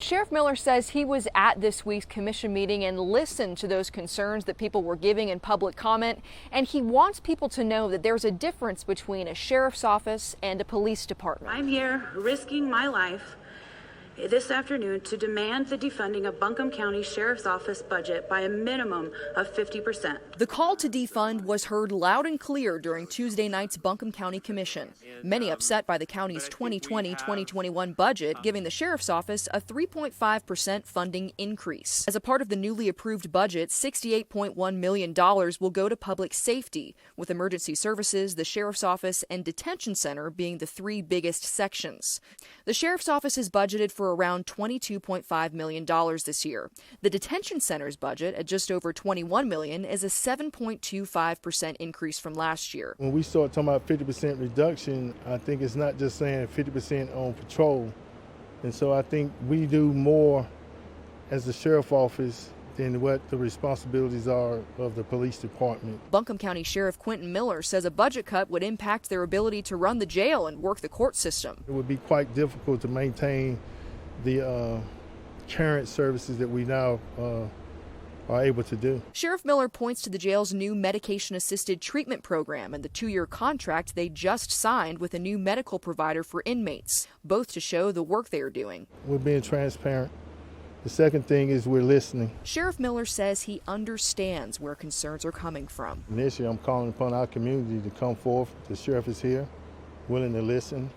Sheriff Miller says he was at this week's commission meeting and listened to those concerns that people were giving in public comment, and he wants people to know that there's a difference between a sheriff's office and a police department. I'm here risking my life this afternoon to demand the defunding of Buncombe County Sheriff's Office budget by a minimum of 50%. The call to defund was heard loud and clear during Tuesday night's Buncombe County Commission. Many upset by the county's 2020-2021 budget, giving the sheriff's office a 3.5% funding increase. As a part of the newly approved budget, $68.1 million will go to public safety, with emergency services, the sheriff's office, and detention center being the three biggest sections. The sheriff's office is budgeted for around $22.5 million this year. The detention center's budget, at just over $21 million, is a 7.25% increase from last year. When we start talking about 50% reduction, I think it's not just saying 50% on patrol. And so I think we do more as the sheriff's office than what the responsibilities are of the police department. Buncombe County Sheriff Quentin Miller says a budget cut would impact their ability to run the jail and work the court system. It would be quite difficult to maintain the current services that we now are able to do. Sheriff Miller points to the jail's new medication-assisted treatment program and the 2-year contract they just signed with a new medical provider for inmates, both to show the work they are doing. We're being transparent. The second thing is we're listening. Sheriff Miller says he understands where concerns are coming from. Initially, I'm calling upon our community to come forth. The sheriff is here, willing to listen,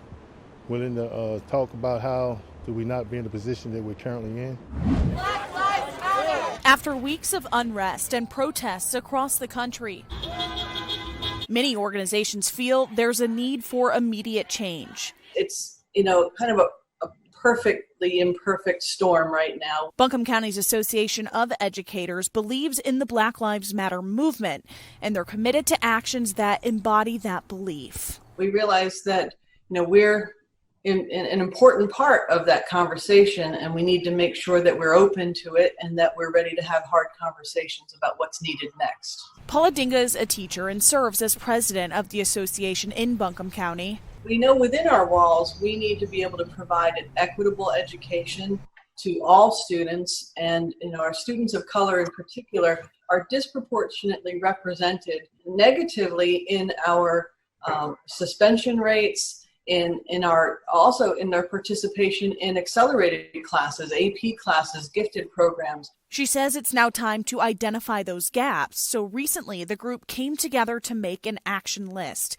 willing to talk about how do we not be in the position that we're currently in. Black Lives Matter! After weeks of unrest and protests across the country, many organizations feel there's a need for immediate change. It's, kind of a perfectly imperfect storm right now. Buncombe County's Association of Educators believes in the Black Lives Matter movement, and they're committed to actions that embody that belief. We realize that, we're in an important part of that conversation, and we need to make sure that we're open to it and that we're ready to have hard conversations about what's needed next. Paula Dinga is a teacher and serves as president of the association in Buncombe County. We know within our walls we need to be able to provide an equitable education to all students, and our students of color in particular are disproportionately represented negatively in our suspension rates, in their participation in accelerated classes, AP classes, gifted programs. She says it's now time to identify those gaps, so recently the group came together to make an action list.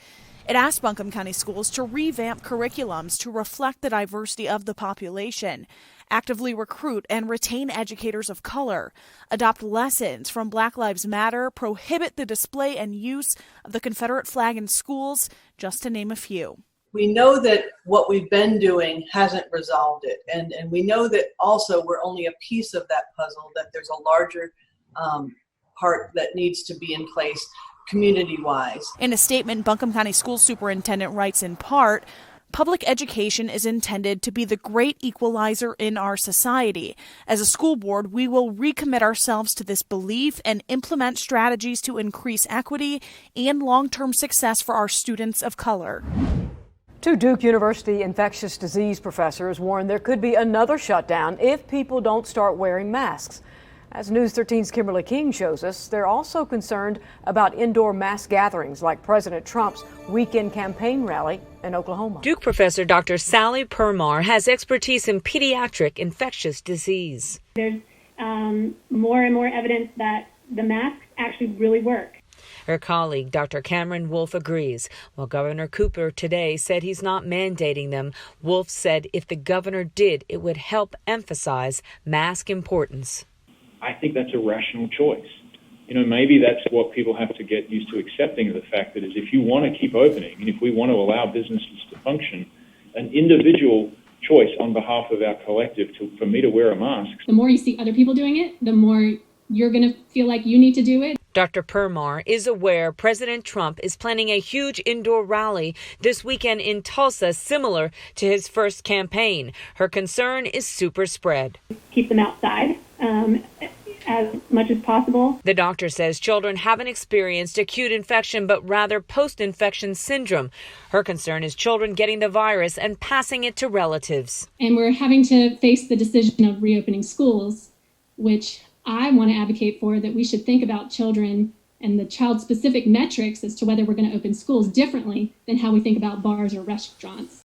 It asked Buncombe County schools to revamp curriculums to reflect the diversity of the population, actively recruit and retain educators of color, adopt lessons from Black Lives Matter, prohibit the display and use of the Confederate flag in schools, just to name a few. We know that what we've been doing hasn't resolved it, and we know that also we're only a piece of that puzzle, that there's a larger part that needs to be in place community-wise. In a statement, Buncombe County School Superintendent writes in part, public education is intended to be the great equalizer in our society. As a school board, we will recommit ourselves to this belief and implement strategies to increase equity and long-term success for our students of color. Two Duke University infectious disease professors warn there could be another shutdown if people don't start wearing masks. As News 13's Kimberly King shows us, they're also concerned about indoor mass gatherings like President Trump's weekend campaign rally in Oklahoma. Duke professor Dr. Sally Permar has expertise in pediatric infectious disease. There's more and more evidence that the masks actually really work. Her colleague, Dr. Cameron Wolf, agrees. While Governor Cooper today said he's not mandating them, Wolf said if the governor did, it would help emphasize mask importance. I think that's a rational choice. Maybe that's what people have to get used to accepting, of the fact that is if you want to keep opening and if we want to allow businesses to function, an individual choice on behalf of our collective for me to wear a mask. The more you see other people doing it, the more you're going to feel like you need to do it. Dr. Permar is aware President Trump is planning a huge indoor rally this weekend in Tulsa, similar to his first campaign. Her concern is super spread. Keep them outside. as much as possible. The doctor says children haven't experienced acute infection, but rather post-infection syndrome. Her concern is children getting the virus and passing it to relatives. And we're having to face the decision of reopening schools, which I want to advocate for, that we should think about children and the child-specific metrics as to whether we're going to open schools differently than how we think about bars or restaurants.